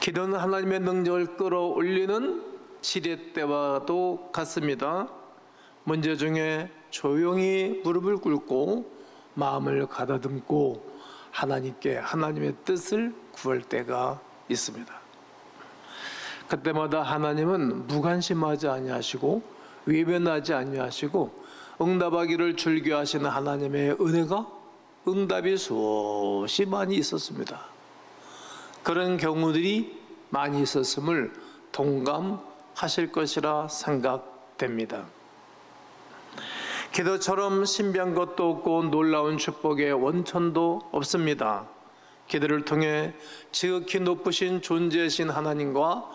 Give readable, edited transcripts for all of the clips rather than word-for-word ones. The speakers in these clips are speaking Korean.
기도는 하나님의 능력을 끌어올리는 지렛대와도 같습니다. 문제 중에 조용히 무릎을 꿇고 마음을 가다듬고 하나님께 하나님의 뜻을 구할 때가 있습니다. 그때마다 하나님은 무관심하지 아니하시고 외면하지 아니하시고 응답하기를 즐겨하시는 하나님의 은혜가 응답이 수없이 많이 있었습니다. 그런 경우들이 많이 있었음을 동감하실 것이라 생각됩니다. 기도처럼 신비한 것도 없고 놀라운 축복의 원천도 없습니다. 기도를 통해 지극히 높으신 존재이신 하나님과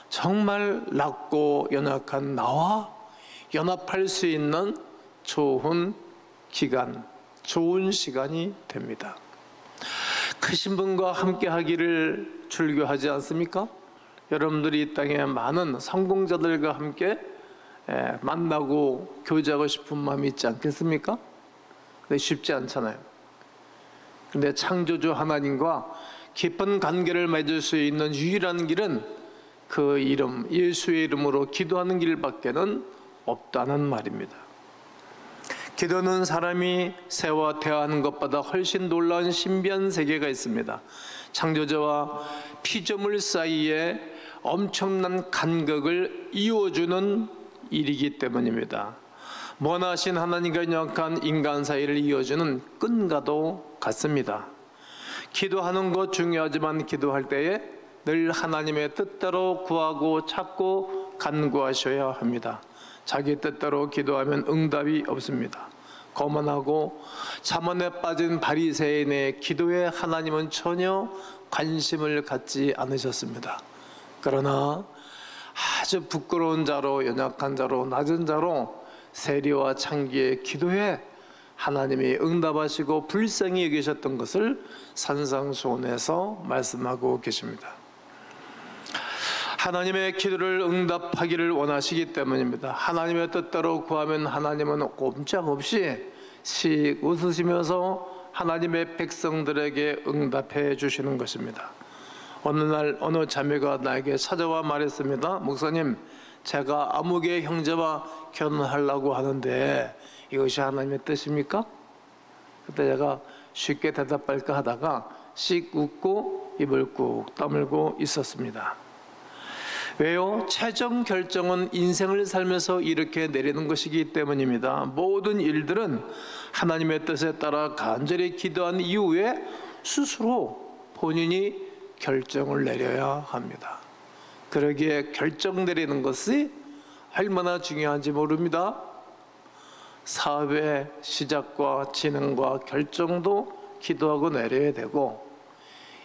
정말 낮고 연약한 나와 연합할 수 있는 좋은 기간, 좋은 시간이 됩니다. 크신 분과 함께 하기를 즐겨하지 않습니까? 여러분들이 이 땅에 많은 성공자들과 함께 만나고 교제하고 싶은 마음이 있지 않겠습니까? 근데 쉽지 않잖아요. 근데 창조주 하나님과 깊은 관계를 맺을 수 있는 유일한 길은 그 이름, 예수의 이름으로 기도하는 길밖에는 없다는 말입니다. 기도는 사람이 새와 대화하는 것보다 훨씬 놀라운 신비한 세계가 있습니다. 창조자와 피조물 사이에 엄청난 간격을 이어주는 일이기 때문입니다. 원하신 하나님과 연약한 인간 사이를 이어주는 끈과도 같습니다. 기도하는 것 중요하지만 기도할 때에 늘 하나님의 뜻대로 구하고 찾고 간구하셔야 합니다. 자기 뜻대로 기도하면 응답이 없습니다. 거만하고 잠언에 빠진 바리새인의 기도에 하나님은 전혀 관심을 갖지 않으셨습니다. 그러나 아주 부끄러운 자로, 연약한 자로, 낮은 자로 세리와 창기의 기도에 하나님이 응답하시고 불쌍히 여기셨던 것을 산상수훈에서 말씀하고 계십니다. 하나님의 기도를 응답하기를 원하시기 때문입니다. 하나님의 뜻대로 구하면 하나님은 꼼짝없이 씩 웃으시면서 하나님의 백성들에게 응답해 주시는 것입니다. 어느 날 어느 자매가 나에게 찾아와 말했습니다. 목사님, 제가 아무개 형제와 결혼하려고 하는데 이것이 하나님의 뜻입니까? 그때 제가 쉽게 대답할까 하다가 씩 웃고 입을 꾹 다물고 있었습니다. 왜요? 최종 결정은 인생을 살면서 이렇게 내리는 것이기 때문입니다. 모든 일들은 하나님의 뜻에 따라 간절히 기도한 이후에 스스로 본인이 결정을 내려야 합니다. 그러기에 결정 내리는 것이 얼마나 중요한지 모릅니다. 사업의 시작과 진행과 결정도 기도하고 내려야 되고,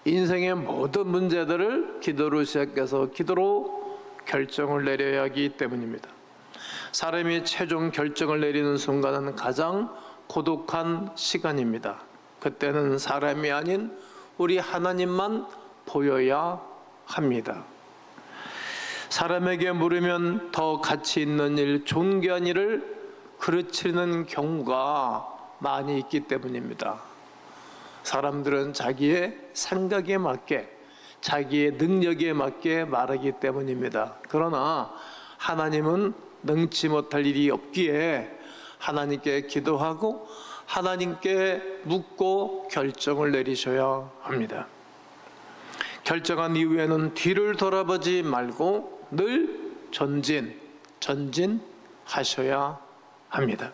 인생의 모든 문제들을 기도로 시작해서 기도로 결정을 내려야 하기 때문입니다. 사람이 최종 결정을 내리는 순간은 가장 고독한 시간입니다. 그때는 사람이 아닌 우리 하나님만 보여야 합니다. 사람에게 물으면 더 가치 있는 일, 존귀한 일을 그르치는 경우가 많이 있기 때문입니다. 사람들은 자기의 생각에 맞게, 자기의 능력에 맞게 말하기 때문입니다. 그러나 하나님은 능치 못할 일이 없기에 하나님께 기도하고 하나님께 묻고 결정을 내리셔야 합니다. 결정한 이후에는 뒤를 돌아보지 말고 늘 전진하셔야 합니다.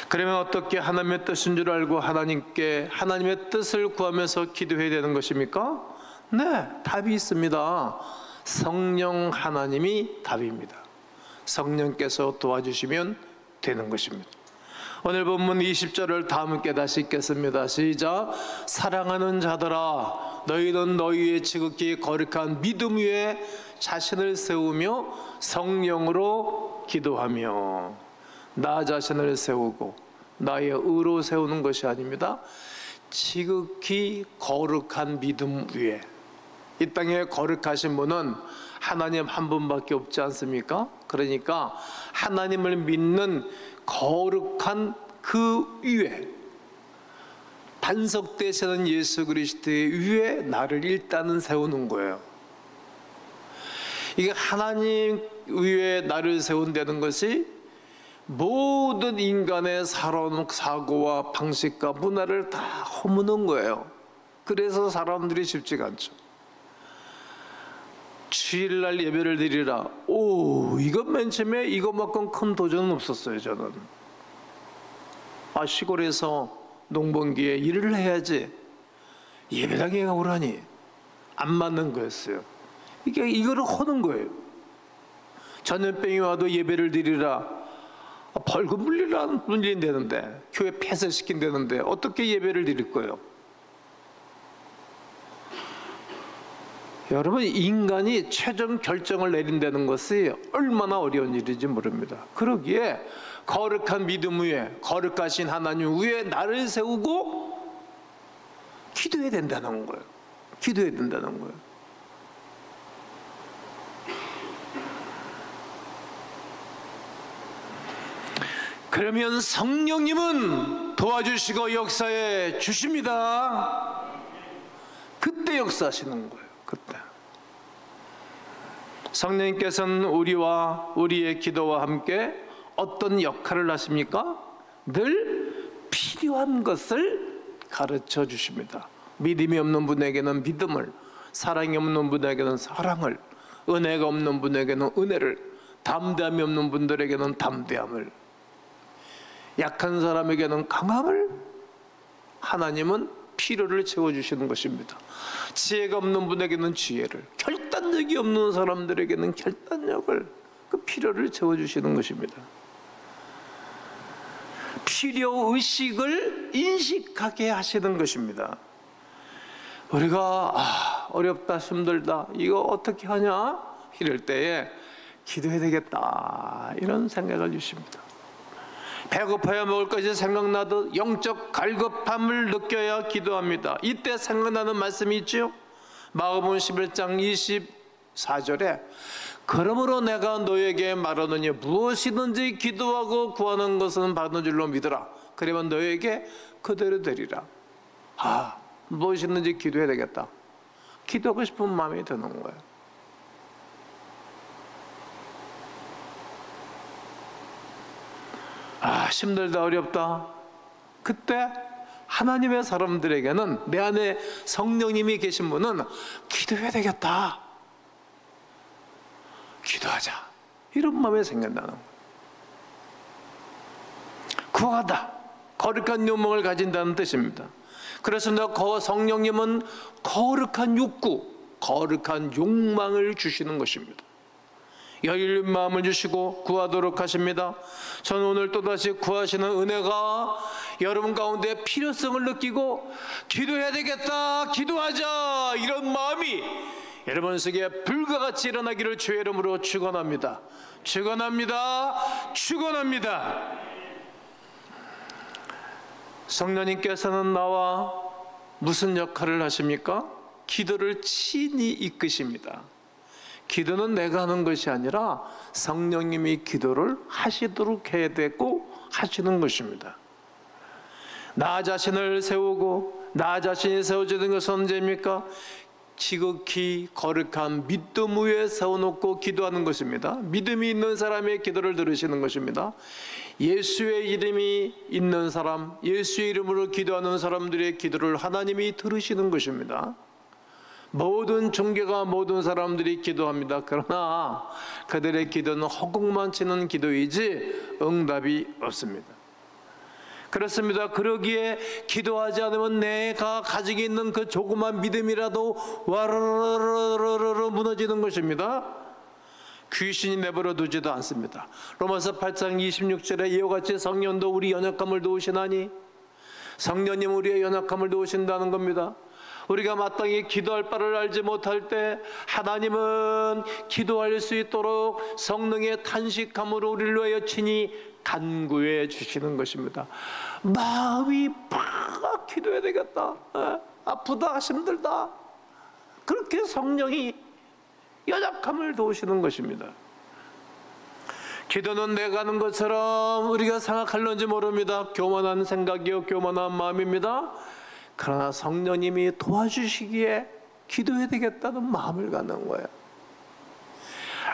그러면 어떻게 하나님의 뜻인 줄 알고 하나님의 뜻을 구하면서 기도해야 되는 것입니까? 네, 답이 있습니다. 성령 하나님이 답입니다. 성령께서 도와주시면 되는 것입니다. 오늘 본문 20절을 다 함께 다시 읽겠습니다. 시작. 사랑하는 자들아, 너희는 너희의 지극히 거룩한 믿음 위에 자신을 세우며 성령으로 기도하며. 나 자신을 세우고 나의 의로 세우는 것이 아닙니다. 지극히 거룩한 믿음 위에. 이 땅에 거룩하신 분은 하나님 한 분밖에 없지 않습니까? 그러니까 하나님을 믿는 거룩한 그 위에, 반석 되시는 예수 그리스도의 위에 나를 일단은 세우는 거예요. 이게 하나님 위에 나를 세운다는 것이 모든 인간의 살아온 사고와 방식과 문화를 다 허무는 거예요. 그래서 사람들이 쉽지가 않죠. 주일날 예배를 드리라. 이건 맨 처음에 이것만큼 큰 도전은 없었어요. 저는 시골에서 농번기에 일을 해야지 예배당에 가오라니 안 맞는 거였어요. 이거를 허는 거예요. 전염병이 와도 예배를 드리라. 벌금 물린다는데, 교회 폐쇄시킨다는데 어떻게 예배를 드릴 거예요? 여러분, 인간이 최종 결정을 내린다는 것이 얼마나 어려운 일인지 모릅니다. 그러기에 거룩한 믿음 위에, 거룩하신 하나님 위에 나를 세우고 기도해야 된다는 거예요. 기도해야 된다는 거예요. 그러면 성령님은 도와주시고 역사해 주십니다. 그때 역사하시는 거예요. 그때 성령님께서는 우리와 우리의 기도와 함께 어떤 역할을 하십니까? 늘 필요한 것을 가르쳐 주십니다. 믿음이 없는 분에게는 믿음을, 사랑이 없는 분에게는 사랑을, 은혜가 없는 분에게는 은혜를, 담대함이 없는 분들에게는 담대함을, 약한 사람에게는 강함을, 하나님은 필요를 채워주시는 것입니다. 지혜가 없는 분에게는 지혜를, 결단력이 없는 사람들에게는 결단력을, 그 필요를 채워주시는 것입니다. 필요의식을 인식하게 하시는 것입니다. 우리가 어렵다, 힘들다, 이거 어떻게 하냐? 이럴 때에 기도해야 되겠다, 이런 생각을 주십니다. 배고파야 먹을 것이 생각나듯 영적 갈급함을 느껴야 기도합니다. 이때 생각나는 말씀이 있죠. 마가복음 11장 24절에 그러므로 내가 너에게 말하노니 무엇이든지 기도하고 구하는 것은 받는 줄로 믿으라. 그러면 너에게 그대로 되리라. 무엇이든지 기도해야 되겠다. 기도하고 싶은 마음이 드는 거예요. 힘들다, 어렵다. 그때 하나님의 사람들에게는, 내 안에 성령님이 계신 분은 기도해야 되겠다, 기도하자, 이런 마음이 생긴다는 거예요. 구하다, 거룩한 욕망을 가진다는 뜻입니다. 그래서 성령님은 거룩한 욕구, 거룩한 욕망을 주시는 것입니다. 열린 마음을 주시고 구하도록 하십니다. 저는 오늘 또다시 구하시는 은혜가 여러분 가운데 필요성을 느끼고 기도해야 되겠다, 기도하자, 이런 마음이 여러분 속에 불과같이 일어나기를 주의 이름으로 축원합니다. 축원합니다. 축원합니다. 성령님께서는 나와 무슨 역할을 하십니까? 기도를 친히 이끄십니다. 기도는 내가 하는 것이 아니라 성령님이 기도를 하시도록 해야 되고 하시는 것입니다. 나 자신을 세우고 나 자신이 세워지는 것은 언제입니까? 지극히 거룩한 믿음 위에 세워놓고 기도하는 것입니다. 믿음이 있는 사람의 기도를 들으시는 것입니다. 예수의 이름이 있는 사람, 예수의 이름으로 기도하는 사람들의 기도를 하나님이 들으시는 것입니다. 모든 종교가, 모든 사람들이 기도합니다. 그러나 그들의 기도는 허공만 치는 기도이지 응답이 없습니다. 그렇습니다. 그러기에 기도하지 않으면 내가 가지고 있는 그 조그만 믿음이라도 와르르르르르 무너지는 것입니다. 귀신이 내버려 두지도 않습니다. 로마서 8장 26절에 이와 같이 성령도 우리 연약함을 도우시나니, 성령님 우리의 연약함을 도우신다는 겁니다. 우리가 마땅히 기도할 바를 알지 못할 때 하나님은 기도할 수 있도록 성령의 탄식함으로 우리를 위하여 친히 간구해 주시는 것입니다. 마음이 팍 기도해야 되겠다, 아프다, 힘들다, 그렇게 성령이 연약함을 도우시는 것입니다. 기도는 내가 하는 것처럼 우리가 생각할는지 모릅니다. 교만한 생각이요, 교만한 마음입니다. 그러나 성령님이 도와주시기에 기도해야 되겠다는 마음을 갖는 거예요.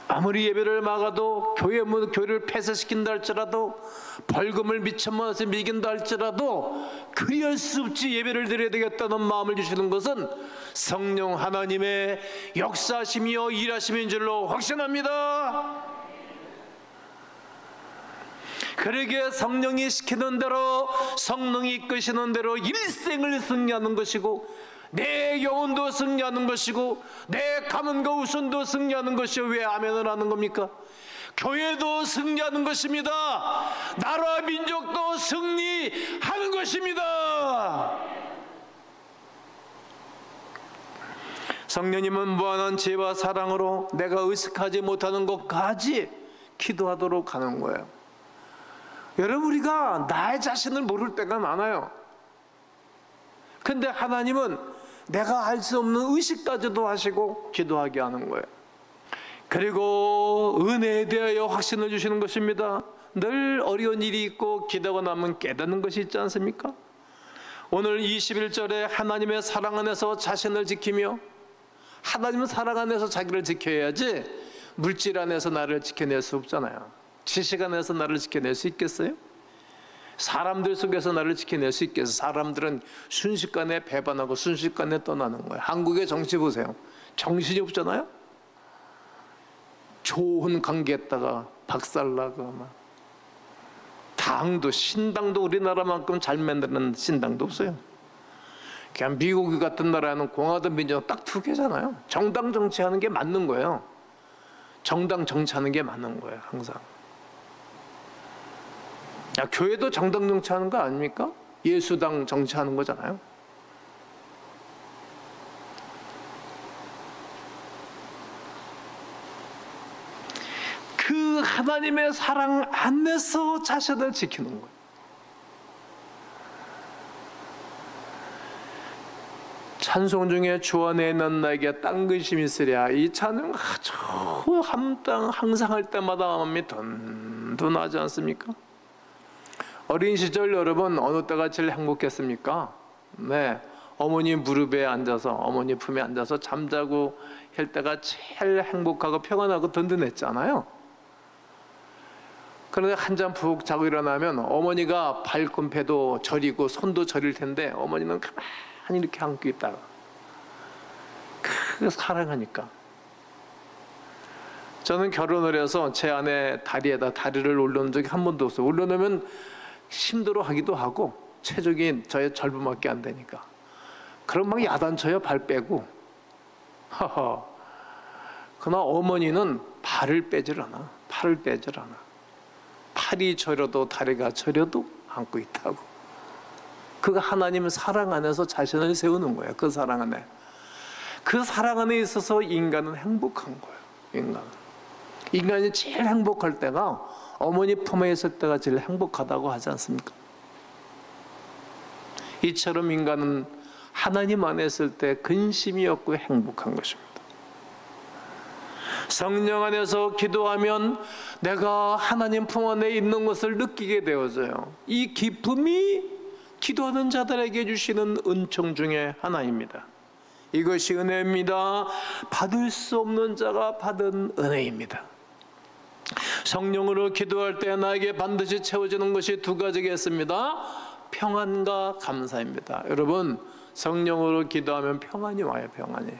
아무리 예배를 막아도 교회를 폐쇄시킨다 할지라도 벌금을 미천만원씩 매긴다 할지라도 그리할 수 없이 예배를 드려야 되겠다는 마음을 주시는 것은 성령 하나님의 역사심이요 일하심인 줄로 확신합니다. 그러기에 성령이 시키는 대로, 성령이 이끄시는 대로 일생을 승리하는 것이고, 내 영혼도 승리하는 것이고, 내 가문과 후손도 승리하는 것이요. 왜 아멘을 하는 겁니까? 교회도 승리하는 것입니다. 나라 민족도 승리하는 것입니다. 성령님은 무한한 지혜와 사랑으로 내가 의식하지 못하는 것까지 기도하도록 하는 거예요. 여러분, 우리가 나의 자신을 모를 때가 많아요. 근데 하나님은 내가 알 수 없는 의식까지도 하시고 기도하게 하는 거예요. 그리고 은혜에 대하여 확신을 주시는 것입니다. 늘 어려운 일이 있고 기도가 나면 깨닫는 것이 있지 않습니까? 오늘 21절에 하나님의 사랑 안에서 자신을 지키며, 하나님은 사랑 안에서 자기를 지켜야지 물질 안에서 나를 지켜낼 수 없잖아요. 지식 안에서 나를 지켜낼 수 있겠어요? 사람들 속에서 나를 지켜낼 수 있겠어요? 사람들은 순식간에 배반하고 순식간에 떠나는 거예요. 한국의 정치 보세요. 정신이 없잖아요. 좋은 관계했다가 박살나고 막. 당도, 신당도 우리나라만큼 잘 만드는 신당도 없어요. 그냥 미국 같은 나라는 공화당 민주당 딱 두 개잖아요. 정당 정치하는 게 맞는 거예요. 정당 정치하는 게 맞는 거예요, 항상. 야, 교회도 정당 정치하는 거 아닙니까? 예수당 정치하는 거잖아요. 그 하나님의 사랑 안에서 자신을 지키는 거예요. 찬송 중에 주 안에 있는 나에게 딴 근심이 있으랴, 이 찬양 아주 항상 할 때마다 마음이 든든하지 않습니까? 어린 시절 여러분 어느 때가 제일 행복했습니까? 네, 어머니 무릎에 앉아서, 어머니 품에 앉아서 잠자고 할 때가 제일 행복하고 평안하고 든든했잖아요. 그런데 한잠 푹 자고 일어나면 어머니가 발꿈패도 저리고 손도 저릴 텐데 어머니는 가만히 이렇게 안고 있다가, 그 사랑하니까. 저는 결혼을 해서 제 아내 다리에다 다리를 올려놓은 적이 한 번도 없어요. 올려놓으면 힘들어하기도 하고 체중이 저의 절반밖에 안 되니까. 그럼 막 야단쳐요, 발 빼고. 그러나 어머니는 발을 빼질 않아. 팔을 빼질 않아. 팔이 저려도 다리가 저려도 안고 있다고. 그가 하나님 사랑 안에서 자신을 세우는 거예요. 그 사랑 안에. 그 사랑 안에 있어서 인간은 행복한 거예요. 인간이 제일 행복할 때가 어머니 품에 있을 때가 제일 행복하다고 하지 않습니까? 이처럼 인간은 하나님 안에 있을 때 근심이 없고 행복한 것입니다. 성령 안에서 기도하면 내가 하나님 품 안에 있는 것을 느끼게 되어져요. 이 기쁨이 기도하는 자들에게 주시는 은총 중에 하나입니다. 이것이 은혜입니다. 받을 수 없는 자가 받은 은혜입니다. 성령으로 기도할 때 나에게 반드시 채워지는 것이 두 가지겠습니다. 평안과 감사입니다. 여러분, 성령으로 기도하면 평안이 와요. 평안이.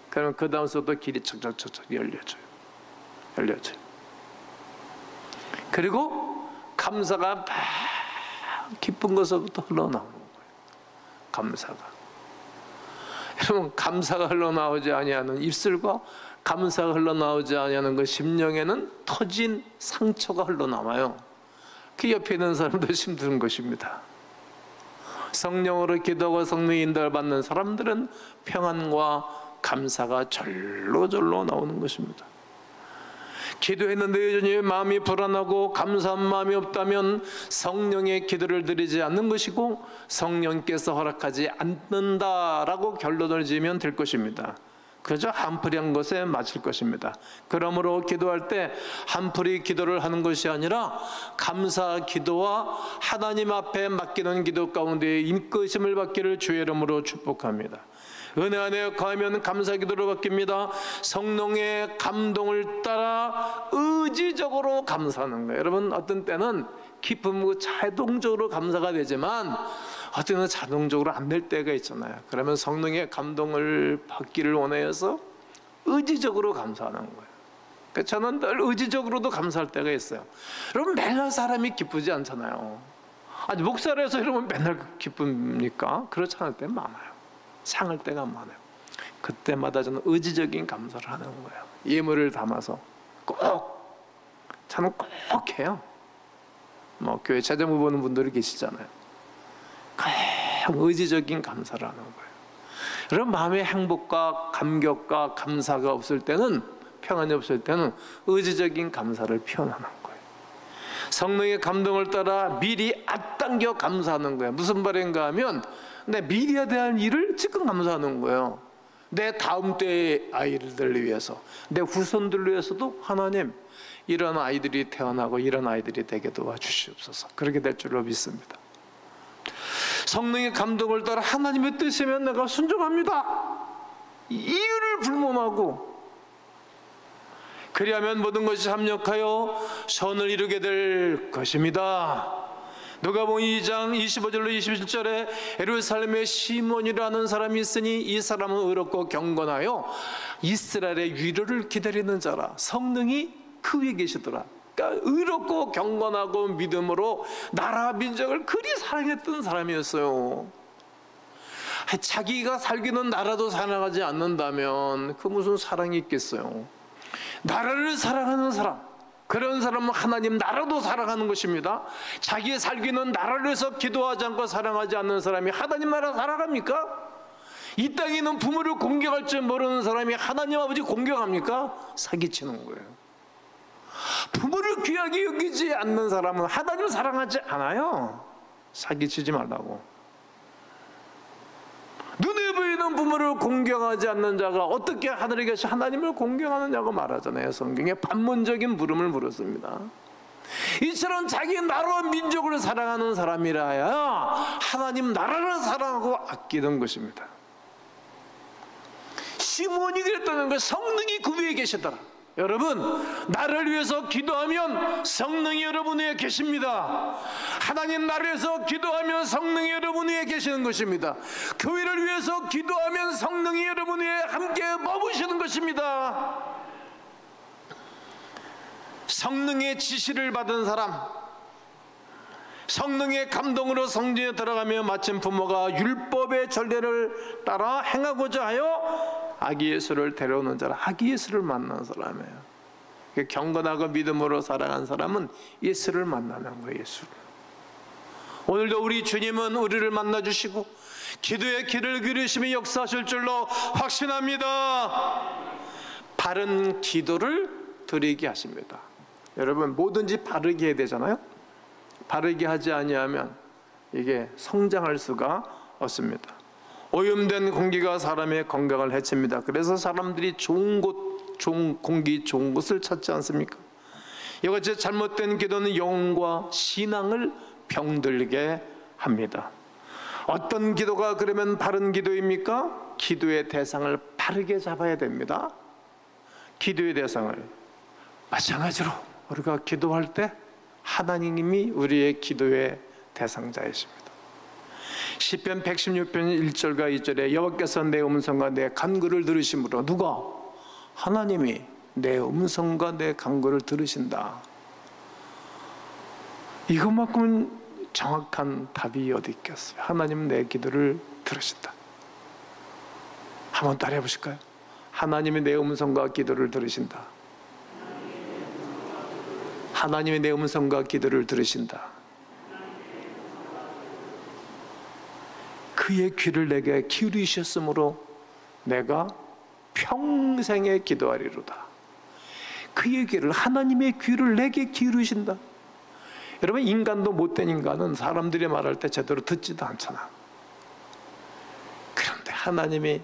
그러면 그 다음부터 길이 척척척척 열려져요. 그리고 감사가 막 기쁜 것부터 흘러나오는 거예요. 감사가. 여러분, 감사가 흘러나오지 아니하는 입술과 감사가 흘러나오지 아니하는 그 심령에는 터진 상처가 흘러나와요. 그 옆에 있는 사람도 힘든 것입니다. 성령으로 기도하고 성령의 인도를 받는 사람들은 평안과 감사가 절로절로 나오는 것입니다. 기도했는데 여전히 마음이 불안하고 감사한 마음이 없다면 성령의 기도를 드리지 않는 것이고 성령께서 허락하지 않는다라고 결론을 지으면 될 것입니다. 그저 한풀이한 것에 맞을 것입니다. 그러므로 기도할 때 한풀이 기도를 하는 것이 아니라 감사 기도와 하나님 앞에 맡기는 기도 가운데 임끄심을 받기를 주의 이름으로 축복합니다. 은혜 안에 거하면 감사기도로 바뀝니다. 성령의 감동을 따라 의지적으로 감사하는 거예요. 여러분, 어떤 때는 기쁨 자동적으로 감사가 되지만 어떤 때는 자동적으로 안 될 때가 있잖아요. 그러면 성령의 감동을 받기를 원해서 의지적으로 감사하는 거예요. 그러니까 저는 늘 의지적으로도 감사할 때가 있어요. 여러분, 맨날 사람이 기쁘지 않잖아요. 아니, 목사를 해서 여러분 맨날 기쁩니까? 그렇지 않을 때 많아요. 상할 때가 많아요. 그때마다 저는 의지적인 감사를 하는 거예요. 예물을 담아서 저는 꼭 해요. 뭐 교회 찾아보 보는 분들이 계시잖아요. 꼭 의지적인 감사를 하는 거예요. 여러분, 마음의 행복과 감격과 감사가 없을 때는, 평안이 없을 때는 의지적인 감사를 표현하는 거예요. 성령의 감동을 따라 미리 앞당겨 감사하는 거예요. 무슨 말인가 하면 내 미래에 대한 일을 지금 감사하는 거예요. 내 다음 때의 아이들을 위해서, 내 후손들을 위해서도 하나님, 이런 아이들이 태어나고 이런 아이들이 되게 도와주시옵소서. 그렇게 될 줄로 믿습니다. 성령의 감동을 따라 하나님의 뜻이면 내가 순종합니다. 이유를 불문하고, 그리하면 모든 것이 합력하여 선을 이루게 될 것입니다. 누가복음 2장 25절로 27절에 예루살렘에 시몬이라는 사람이 있으니 이 사람은 의롭고 경건하여 이스라엘의 위로를 기다리는 자라. 성령이 그 위에 계시더라. 그러니까 의롭고 경건하고 믿음으로 나라 민족을 그리 사랑했던 사람이었어요. 자기가 살기는 나라도 사랑하지 않는다면 그 무슨 사랑이 있겠어요. 나라를 사랑하는 사람, 그런 사람은 하나님 나라도 사랑하는 것입니다. 자기의 살기는 나라를 위해서 기도하지 않고 사랑하지 않는 사람이 하나님 나라 사랑합니까? 이 땅에 있는 부모를 공경할 줄 모르는 사람이 하나님 아버지 공경합니까? 사기치는 거예요. 부모를 귀하게 여기지 않는 사람은 하나님 사랑하지 않아요. 사기치지 말라고. 눈에 보이는 부모를 공경하지 않는 자가 어떻게 하늘에 계신 하나님을 공경하느냐고 말하잖아요. 성경에 반문적인 물음을 물었습니다. 이처럼 자기 나라와 민족을 사랑하는 사람이라야 하나님 나라를 사랑하고 아끼는 것입니다. 시몬이 그랬다는 걸, 성령이 그 위에 계시더라. 여러분, 나를 위해서 기도하면 성령이 여러분 위에 계십니다. 하나님 나를 위해서 기도하면 성령이 여러분 위에 계시는 것입니다. 교회를 위해서 기도하면 성령이 여러분 위에 함께 머무시는 것입니다. 성령의 지시를 받은 사람, 성령의 감동으로 성전에 들어가며 마침 부모가 율법의 전례를 따라 행하고자 하여 아기 예수를 데려오는 자라. 아기 예수를 만난 사람이에요. 경건하고 믿음으로 살아간 사람은 예수를 만나는 거예요. 예수를. 오늘도 우리 주님은 우리를 만나주시고 기도의 길을 기르시며 역사하실 줄로 확신합니다. 바른 기도를 드리게 하십니다. 여러분, 뭐든지 바르게 해야 되잖아요. 바르게 하지 아니하면 이게 성장할 수가 없습니다. 오염된 공기가 사람의 건강을 해칩니다. 그래서 사람들이 좋은 곳, 좋은 공기, 좋은 곳을 찾지 않습니까? 이것이 잘못된 기도는 영혼과 신앙을 병들게 합니다. 어떤 기도가 그러면 바른 기도입니까? 기도의 대상을 바르게 잡아야 됩니다. 기도의 대상을 마찬가지로 우리가 기도할 때 하나님이 우리의 기도의 대상자이십니다. 시편 116편 1절과 2절에 여호와께서 내 음성과 내 간구를 들으심으로, 누가? 하나님이 내 음성과 내 간구를 들으신다. 이것만큼은 정확한 답이 어디 있겠어요? 하나님은 내 기도를 들으신다. 한번 따라해 보실까요? 하나님이 내 음성과 기도를 들으신다. 하나님이 내 음성과 기도를 들으신다. 그의 귀를 내게 기울이셨으므로 내가 평생에 기도하리로다. 그의 귀를, 하나님의 귀를 내게 기울이신다. 여러분, 인간도 못된 인간은 사람들이 말할 때 제대로 듣지도 않잖아. 그런데 하나님이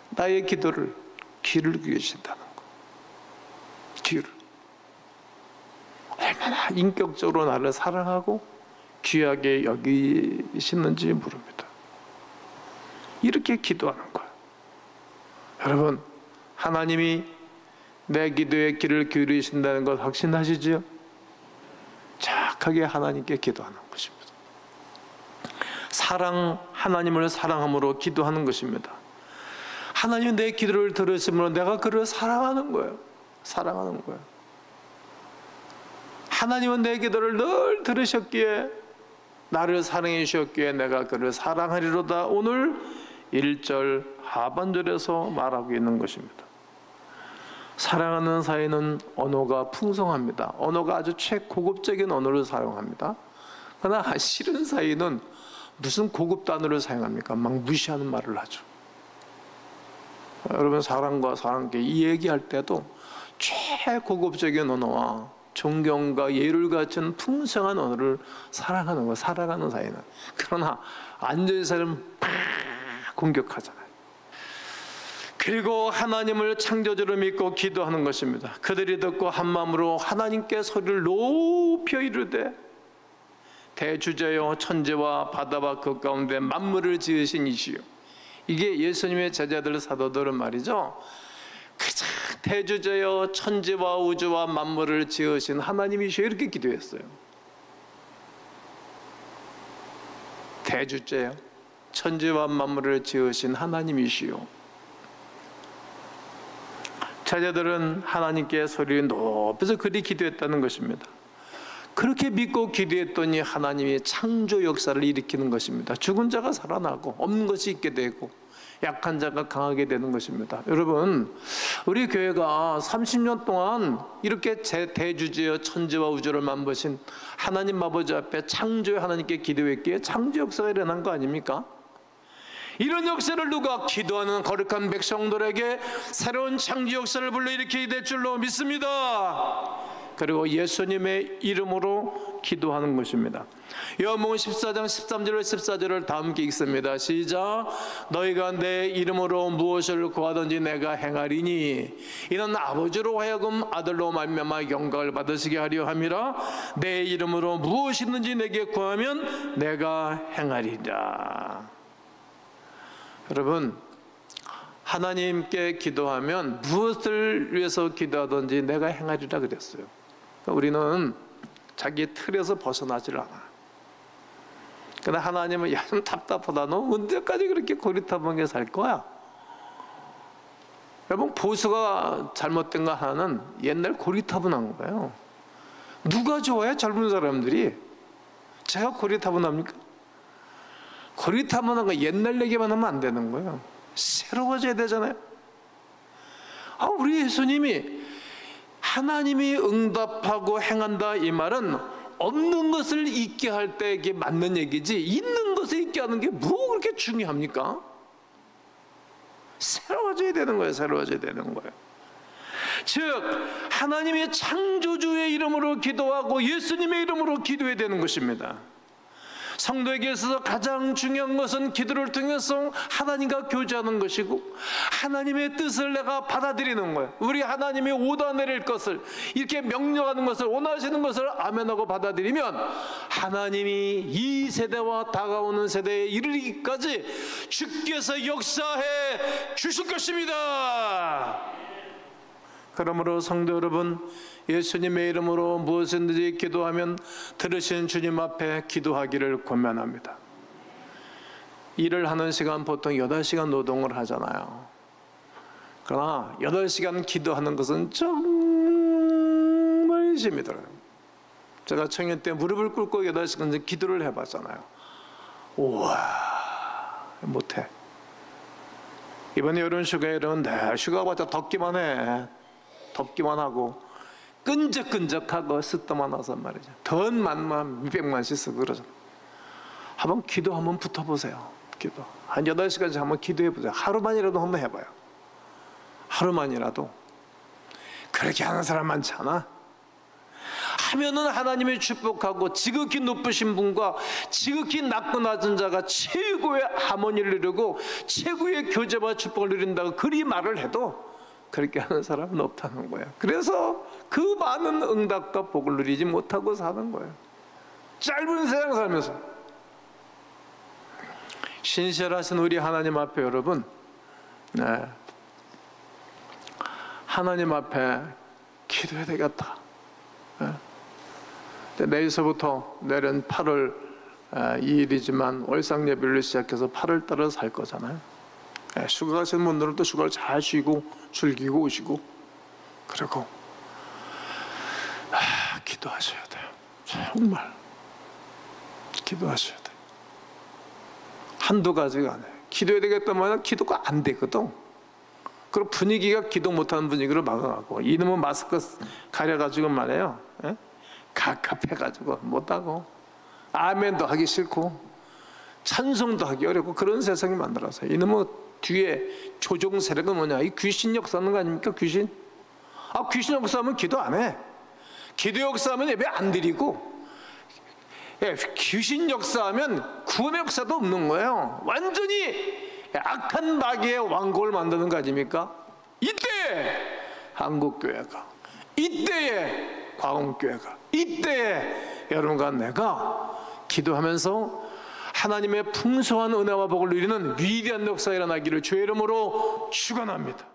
나의 기도를 귀를 기울이신다는 거. 귀를. 얼마나 인격적으로 나를 사랑하고 귀하게 여기시는지 모릅니다. 이렇게 기도하는 거야. 여러분, 하나님이 내 기도에 귀를 기울이신다는 것 확신하시지요? 착하게 하나님께 기도하는 것입니다. 하나님을 사랑함으로 기도하는 것입니다. 하나님이 내 기도를 들으심으로 내가 그를 사랑하는 거예요. 사랑하는 거예요. 하나님은 내 기도를 늘 들으셨기에, 나를 사랑해 주셨기에 내가 그를 사랑하리로다. 오늘 1절 하반절에서 말하고 있는 것입니다. 사랑하는 사이는 언어가 풍성합니다. 언어가 아주 최고급적인 언어를 사용합니다. 그러나 싫은 사이는 무슨 고급 단어를 사용합니까? 막 무시하는 말을 하죠. 여러분, 사랑과 사랑께 이 얘기할 때도 최고급적인 언어와 존경과 예를 갖춘 풍성한 언어를 사랑하는 거예요. 살아가는 사이는. 그러나 앉아있는 팍 공격하잖아요. 그리고 하나님을 창조주로 믿고 기도하는 것입니다. 그들이 듣고 한 마음으로 하나님께 소리를 높여 이르되, 대주제여 천지와 바다와 그 가운데 만물을 지으신 이시여. 이게 예수님의 제자들 사도들은 말이죠, 가장 대주제여 천지와 우주와 만물을 지으신 하나님이시여, 이렇게 기도했어요. 대주제여 천지와 만물을 지으신 하나님이시여. 제자들은 하나님께 소리를 높여서 그리 기도했다는 것입니다. 그렇게 믿고 기도했더니 하나님이 창조 역사를 일으키는 것입니다. 죽은 자가 살아나고 없는 것이 있게 되고 약한 자가 강하게 되는 것입니다. 여러분, 우리 교회가 30년 동안 이렇게 대주제여 천지와 우주를 만드신 하나님 아버지 앞에 창조의 하나님께 기도했기에 창조 역사가 일어난 거 아닙니까? 이런 역사를 누가 기도하는 거룩한 백성들에게 새로운 창조 역사를 불러일으키게 될 줄로 믿습니다. 그리고 예수님의 이름으로 기도하는 것입니다. 요한복음 14장 13절 14절을 다 함께 읽습니다. 시작. 너희가 내 이름으로 무엇을 구하든지 내가 행하리니 이는 아버지로 하여금 아들로 말미암아 영광을 받으시게 하려 함이라. 내 이름으로 무엇이든지 내게 구하면 내가 행하리라. 여러분, 하나님께 기도하면 무엇을 위해서 기도하든지 내가 행하리라 그랬어요. 그러니까 우리는 자기 틀에서 벗어나질 않아. 그러나 하나님은 야, 좀 답답하다. 너 언제까지 그렇게 고리타분하게 살 거야? 여러분, 보수가 잘못된 거 하나는 옛날 고리타분한 거예요. 누가 좋아해? 젊은 사람들이. 제가 고리타분합니까? 고리타분한 거 옛날 얘기만 하면 안 되는 거예요. 새로워져야 되잖아요. 우리 예수님이 하나님이 응답하고 행한다, 이 말은 없는 것을 있게 할 때 이게 맞는 얘기지, 있는 것을 있게 하는 게 뭐 그렇게 중요합니까? 새로워져야 되는 거예요. 새로워져야 되는 거예요. 즉 하나님의 창조주의 이름으로 기도하고 예수님의 이름으로 기도해야 되는 것입니다. 성도에게 있어서 가장 중요한 것은 기도를 통해서 하나님과 교제하는 것이고, 하나님의 뜻을 내가 받아들이는 거예요. 우리 하나님이 오다 내릴 것을, 이렇게 명령하는 것을, 원하시는 것을 아멘하고 받아들이면 하나님이 이 세대와 다가오는 세대에 이르기까지 주께서 역사해 주실 것입니다. 그러므로 성도 여러분, 예수님의 이름으로 무엇이든지 기도하면 들으신 주님 앞에 기도하기를 권면합니다. 일을 하는 시간 보통 8시간 노동을 하잖아요. 그러나 8시간 기도하는 것은 정말 힘이 들어요. 제가 청년 때 무릎을 꿇고 8시간 기도를 해봤잖아요. 우와, 못해. 이번에 여름 휴가에는 늘 휴가봤자 덥기만 해. 덥기만 하고 끈적끈적하고 습도만 나서 말이죠. 돈 만만 몇백만씩 쓰고 그러죠. 한번 기도 한번 붙어보세요. 기도 한 8시간씩 한번 기도해보세요. 하루만이라도 한번 해봐요. 하루만이라도. 그렇게 하는 사람 많지 않아? 하면은 하나님의 축복하고 지극히 높으신 분과 지극히 낮고 낮은 자가 최고의 하모니를 이루고 최고의 교제와 축복을 누린다고 그리 말을 해도 그렇게 하는 사람은 없다는 거예요. 그래서 그 많은 응답과 복을 누리지 못하고 사는 거예요. 짧은 세상 살면서. 신실하신 우리 하나님 앞에 여러분, 하나님 앞에 기도해야 되겠다. 내일서부터 내일은 8월 2일이지만 월상 예배를 시작해서 8월 달에 살 거잖아요. 휴가 가시는 분들은 또 휴가를 잘 쉬고 즐기고 오시고, 그리고 기도하셔야 돼요. 정말 기도하셔야 돼요. 한두 가지가 아니에요. 기도해야 되겠다면 기도가 안 되거든. 그리고 분위기가 기도 못하는 분위기로 막아가고, 이놈은 마스크 가려가지고 말이에요, 갑갑해가지고 못하고, 아멘도 하기 싫고 찬송도 하기 어렵고, 그런 세상이 만들어서 이놈의 뒤에 조종 세력은 뭐냐? 이 귀신 역사하는 거 아닙니까? 귀신? 귀신 역사하면 기도 안 해. 기도 역사하면 예배 안 드리고, 귀신 역사하면 구원의 역사도 없는 거예요. 완전히 악한 마귀의 왕국을 만드는 거 아닙니까? 이때 한국교회가, 이때에 광운교회가, 이때에 여러분과 내가 기도하면서 하나님의 풍성한 은혜와 복을 누리는 위대한 역사가 일어나기를 주의 이름으로 축원합니다.